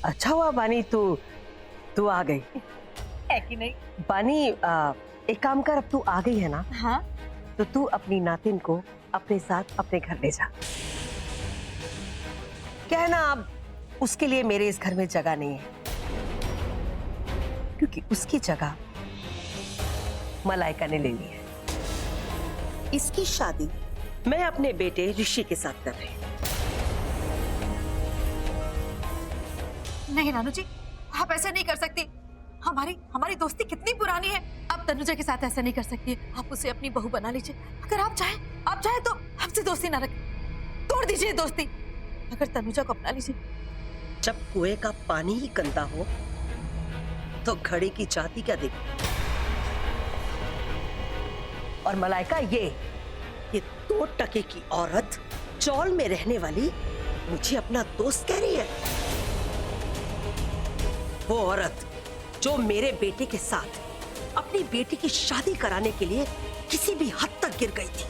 अच्छा हुआ बानी, तू तू आ गई है कि नहीं? बानी। एक काम कर, अब तू आ गई है ना, हाँ, तो तू अपनी नातिन को अपने साथ अपने घर ले जा। क्या है ना, अब उसके लिए मेरे इस घर में जगह नहीं है, क्योंकि उसकी जगह मलाइका ने ले ली है। इसकी शादी मैं अपने बेटे ऋषि के साथ कर रही हूँ। नहीं रानू जी, आप ऐसा नहीं कर सकती। हमारी दोस्ती कितनी पुरानी है। आप तनुजा के साथ ऐसा नहीं कर सकती। आप उसे अपनी बहू बना लीजिए। अगर आप चाहे तो हमसे दोस्ती ना रखें, तोड़ दीजिए दोस्ती। अगर तनुजा को अपना लीजिए। जब कुएं का पानी ही गंदा हो तो घड़े की जाति क्या देगी। और मलाइका, ये 2 टके की औरत, चौल में रहने वाली, मुझे अपना दोस्त कह रही है। वो औरत जो मेरे बेटे के साथ अपनी बेटी की शादी कराने के लिए किसी भी हद तक गिर गई थी,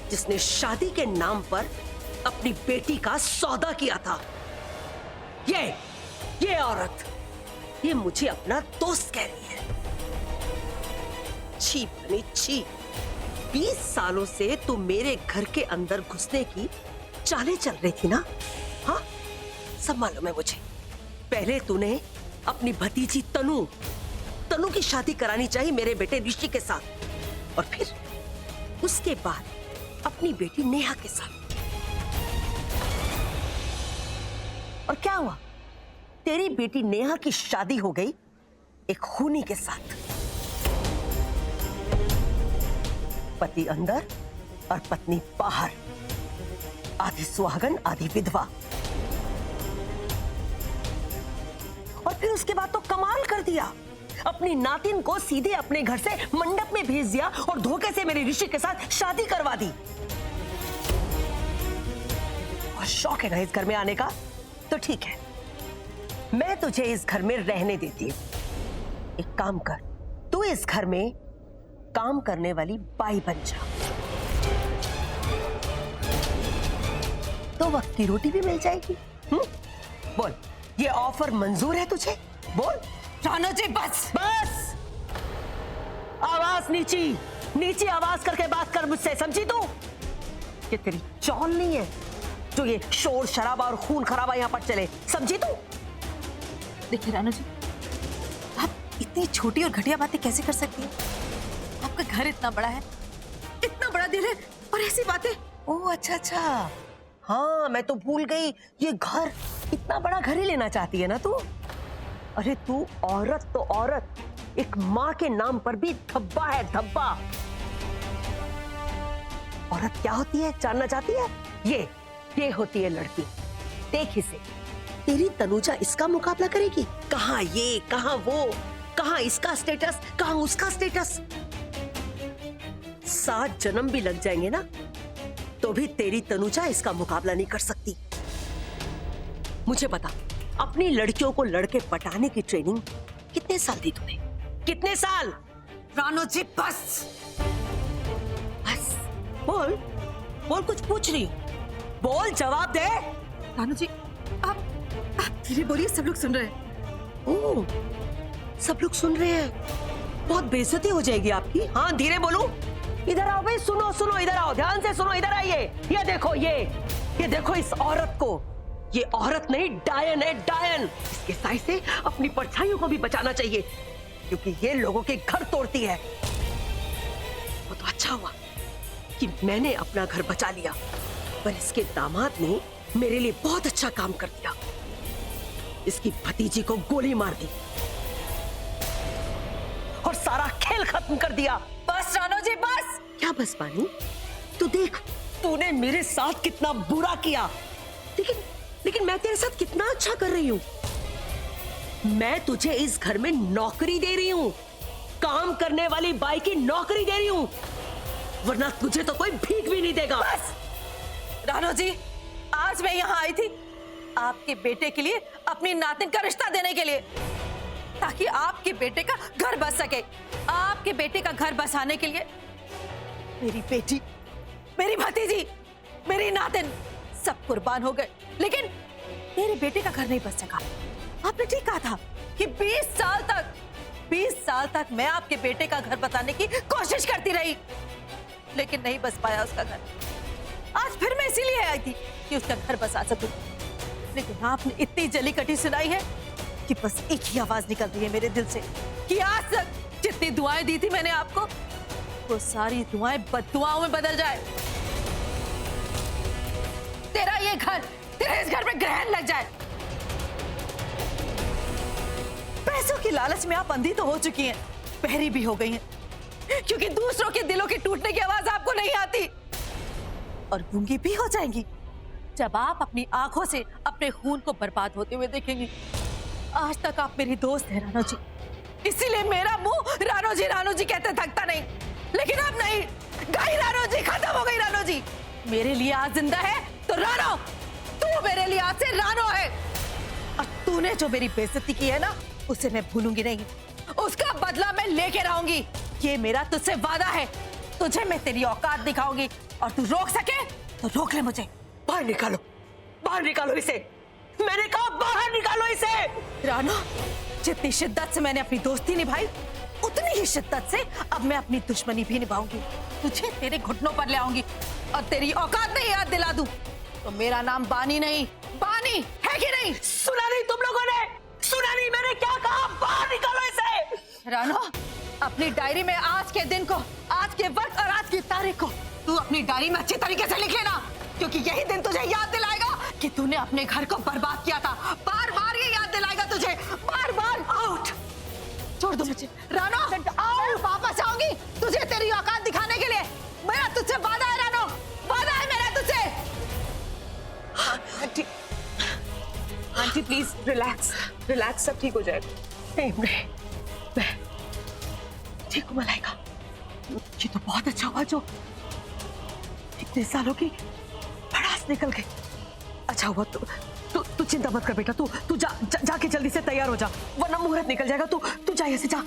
जिसने शादी के नाम पर अपनी बेटी का सौदा किया था, ये औरत, ये मुझे अपना दोस्त कह रही है। छी बनी छी। 20 सालों से तू मेरे घर के अंदर घुसने की चालें चल रही थी ना? हाँ, सब मालूम है मुझे। पहले तूने अपनी भतीजी तनु की शादी करानी चाहिए मेरे बेटे ऋषि के साथ, और फिर उसके बाद अपनी बेटी नेहा के साथ। और क्या हुआ? तेरी बेटी नेहा की शादी हो गई एक खूनी के साथ। पति अंदर और पत्नी बाहर, आधी सुहागन आधी विधवा। और फिर उसके बाद तो कमाल कर दिया, अपनी नातिन को सीधे अपने घर से मंडप में भेज दिया और धोखे से मेरे ऋषि के साथ शादी करवा दी। और शौक है ना इस घर में आने का, तो ठीक है, मैं तुझे इस घर में रहने देती हूं। एक काम कर, तू इस घर में काम करने वाली बाई बन जा, तो वक्त की रोटी भी मिल जाएगी। बोल, ये ऑफर मंजूर है तुझे? बोल। रानू जी बस। आवाज नीची आवाज करके बात कर मुझसे, समझी तू? ये तेरी चौल नहीं है जो ये शोर शराबा और खून खराबा यहां पर चले, समझी तू? देखिए रानू जी, आप इतनी छोटी और घटिया बातें कैसे कर सकती हैं? आपका घर इतना बड़ा है, इतना बड़ा दिल है, और ऐसी बातें। ओह अच्छा, हाँ मैं तो भूल गई, ये घर, इतना बड़ा घर ही लेना चाहती है ना तू? अरे तू औरत तो औरत, एक माँ के नाम पर भी धब्बा है, धब्बा। औरत क्या होती है जानना चाहती है? ये होती है लड़की। देख इसे, तेरी तनुजा इसका मुकाबला करेगी? कहाँ ये, कहाँ वो, कहाँ इसका स्टेटस, कहाँ उसका स्टेटस। 7 जन्म भी लग जाएंगे ना, तो भी तेरी तनुजा इसका मुकाबला नहीं कर सकती। मुझे बता, अपनी लड़कियों को लड़के पटाने की ट्रेनिंग कितने साल दी तूने? कितने साल? रानू जी बस। बोल, कुछ पूछ रही हूँ, बोल, जवाब दे। रानू जी आप धीरे बोलिए, सब लोग सुन रहे हैं। ओह, सब लोग सुन रहे हैं, बहुत बेइज्जती हो जाएगी आपकी। हाँ धीरे बोलूं? इधर आओ भाई, सुनो, इधर आओ, ध्यान से सुनो, इधर आइए। ये देखो, ये देखो इस औरत को। ये औरत नहीं, डायन है, डायन। इसके साय से अपनी परछाइयों को भी बचाना चाहिए, क्योंकि ये लोगों के घर तोड़ती है। वो तो अच्छा हुआ कि मैंने अपना घर बचा लिया, पर इसके दामाद ने मेरे लिए बहुत अच्छा काम कर दिया। इसकी भतीजी को गोली मार दी और सारा खेल खत्म कर दिया। बस रानू जी बस। क्या बस पानी? तू देख, तूने मेरे साथ कितना बुरा किया, लेकिन मैं तेरे साथ कितना अच्छा कर रही हूँ। मैं तुझे इस घर में नौकरी दे रही हूँ, काम करने वाली बाई की नौकरी दे रही हूँ, वरना तुझे तो कोई भीख भी नहीं देगा। बस रानू जी, आज मैं यहाँ आई थी आपके बेटे के लिए, अपनी नातिन का रिश्ता देने के लिए, ताकि आपके बेटे का घर बस सके। आपके बेटे का घर बसाने के लिए मेरी बेटी, मेरी भतीजी, मेरी नातिन सब कुर्बान हो गए, लेकिन तेरे बेटे का घर नहीं बस सका। आपने ठीक कहा था कि 20 साल तक मैं आपके बेटे का घर बसाने की कोशिश करती रही, लेकिन नहीं बस पाया उसका घर। आज फिर मैं इसीलिए आई थी कि उसका घर बसा सकूं, लेकिन आपने इतनी जली कटी सुनाई है कि बस एक ही आवाज निकल रही है मेरे दिल से कि आज तक जितनी दुआएं दी थी मैंने आपको, वो सारी दुआएं बद्दुआओं में बदल जाए। तेरा ये घर, तेरे इस घर में ग्रहण लग जाए। पैसों की लालच में आप अंधी तो हो चुकी हैं, बहरी भी हो गई हैं, क्योंकि दूसरों के दिलों के टूटने की आवाज आपको नहीं आती, और गूंगी भी हो जाएंगी जब आप अपनी आंखों से अपने खून को बर्बाद होते हुए देखेंगी। आज तक आप मेरी दोस्त हैं रानो जी, इसीलिए मेरा मुंह रानो जी कहते थकता नहीं, लेकिन अब नहीं। गई रानो जी, खत्म हो गई रानो जी। मेरे लिए आज जिंदा है तो रानो, तू मेरे लिए आज से रानो है, और तूने जो मेरी बेइज्जती की है ना, उसे मैं भूलूंगी नहीं, उसका बदला मैं लेके रहूंगी। ये मेरा तुझसे वादा है। तुझे मैं तेरी औकात दिखाऊंगी, और तू रोक सके तो रोक ले मुझे। बाहर निकालो, बाहर निकालो इसे। मैंने कहा बाहर निकालो इसे। रानो, जितनी शिद्दत से मैंने अपनी दोस्ती निभाई, उतनी ही शिद्दत से अब मैं अपनी दुश्मनी भी निभाऊंगी। तुझे तेरे घुटनों पर ले आऊंगी, और तेरी औकात नहीं याद दिला दूं तो मेरा नाम बानी नहीं, बानी है कि नहीं? सुना नहीं तुम लोगों ने? सुना नहीं मैंने क्या कहा? बाहर निकालो इसे। रानो, अपनी डायरी में आज के दिन को, आज के वक्त और आज की तारीख को तू अपनी डायरी में अच्छी तरीके से लिख लेना, क्योंकि यही दिन तुझे याद दिलाएगा कि तूने अपने घर को बर्बाद किया था। बार बार ये याद दिलाएगा तुझे, बार बार। आउट, छोड़ दो मुझे रानो। आउट, वापस आऊंगी तुझे तेरी औकात दिखाने के लिए। मेरा तुझसे वादा है रानो, वादा है मेरा तुझसे। Aunty, aunty please relax, relax, सब ठीक हो जाएगा। नहीं, मैं ठीक हूँ मलाइका। ये तो बहुत अच्छा हुआ जो इतने सालों की भड़ास निकल गई। अच्छा हुआ तू चिंता मत कर बेटा। तू जाके जल्दी से तैयार हो जा, वरना मुहूर्त निकल जाएगा। तू जा, ऐसे जा।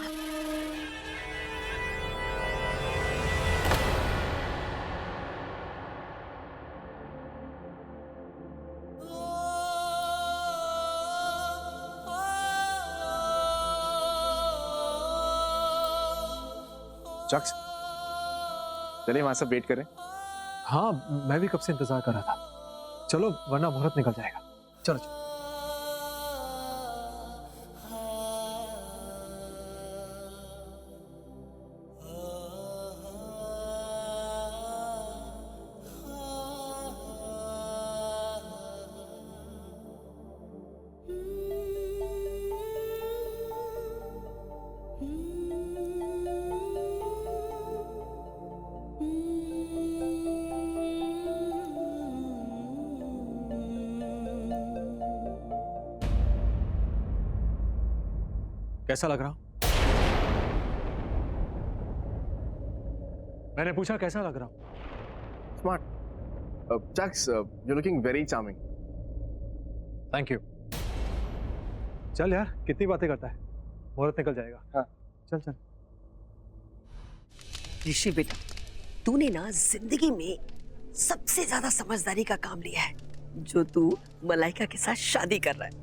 चक्स, चलिए वहां सब वेट करें। हाँ, मैं भी कब से इंतजार कर रहा था। चलो, वरना मुहूर्त निकल जाएगा। चलो चलो। कैसा लग रहा हूं? मैंने पूछा कैसा लग रहा हूं? Smart. Chucks, you looking very charming. Thank you. चल यार, कितनी बातें करता है, मुहूर्त निकल जाएगा। हाँ। चल चल। ऋषि बेटा, तूने ना जिंदगी में सबसे ज्यादा समझदारी का काम लिया है, जो तू मलाइका के साथ शादी कर रहा है।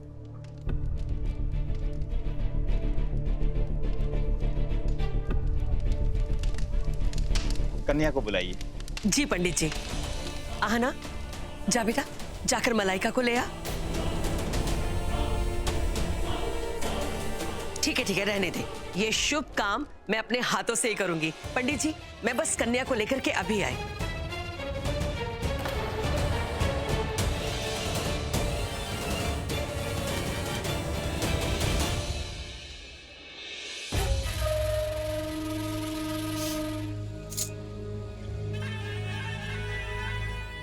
कन्या को बुलाइए। जी पंडित जी। आहना, जा बेटा, जाकर मलाइका को ले आ। ठीक है, रहने दे। ये शुभ काम मैं अपने हाथों से ही करूंगी। पंडित जी, मैं बस कन्या को लेकर के अभी आई।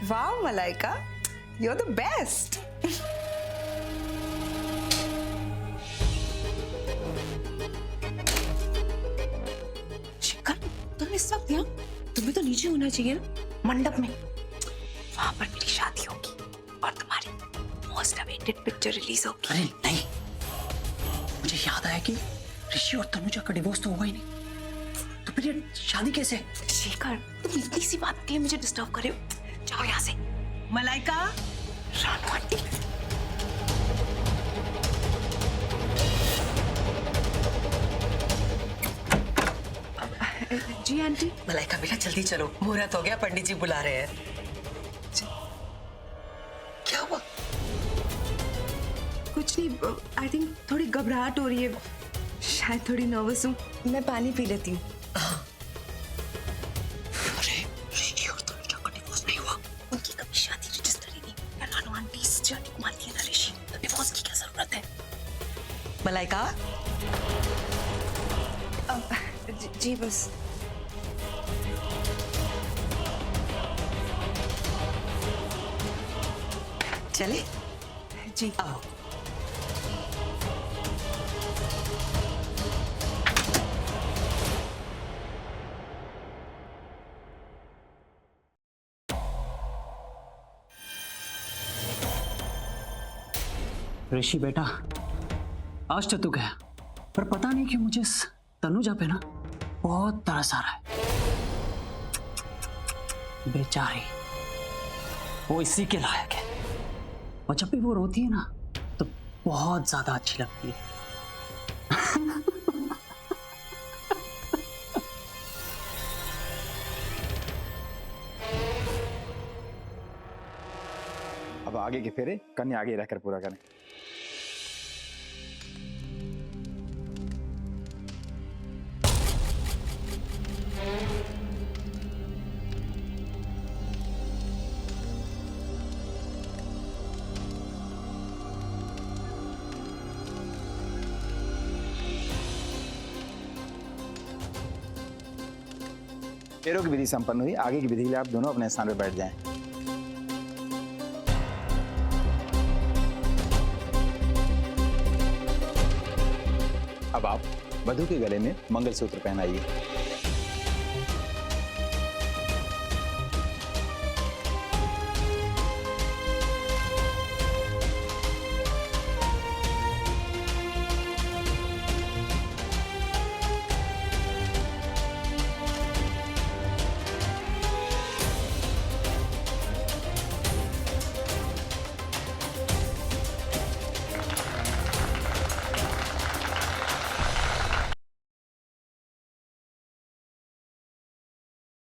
Wow, Malaika, you're the best. शिखर, तुम इस वक्त यहाँ? तुम्हें तो नीचे होना चाहिए ना, मंडप में। वहां पर मेरी शादी होगी और तुम्हारी मोस्ट अवेटेड पिक्चर रिलीज होगी। अरे नहीं, मुझे याद आया कि ऋषि और तनुजा का डिवोर्स तो हुआ ही नहीं, तो फिर ये शादी कैसे? शिखर, तुम इतनी सी बात के लिए मुझे डिस्टर्ब कर रहे हो। जाओ यहाँ से। मलाइका, रानू आंटी। जी आंटी। मलाइका बेटा जल्दी चलो, मुहूर्त हो गया, पंडित जी बुला रहे हैं। क्या हुआ? कुछ नहीं, आई थिंक थोड़ी घबराहट हो रही है, शायद थोड़ी नर्वस हूँ। मैं पानी पी लेती हूँ। अरे रिशी और तनुजा का डिवोर्स नहीं हुआ। उनकी कभी शादी रजिस्टर ही नहीं। यार नानू आंटी इस जाने को मानती है ना ऋषि, तो डिवोर्स की क्या जरूरत है? मलाइका जी बस। चले जी आओ। ऋषि बेटा, आज तो तू गया, पर पता नहीं क्यों मुझे इस तनुजा पे ना बहुत तरस आ रहा है। बेचारी, वो इसी के लायक है। और जब भी वो रोती है ना तो बहुत ज्यादा अच्छी लगती है। अब आगे के फेरे कन्या आगे रहकर पूरा करें। फेरों की विधि संपन्न हुई, आगे की विधि के लिए आप दोनों अपने स्थान पर बैठ जाएं। अब आप वधू के गले में मंगलसूत्र पहनाइए।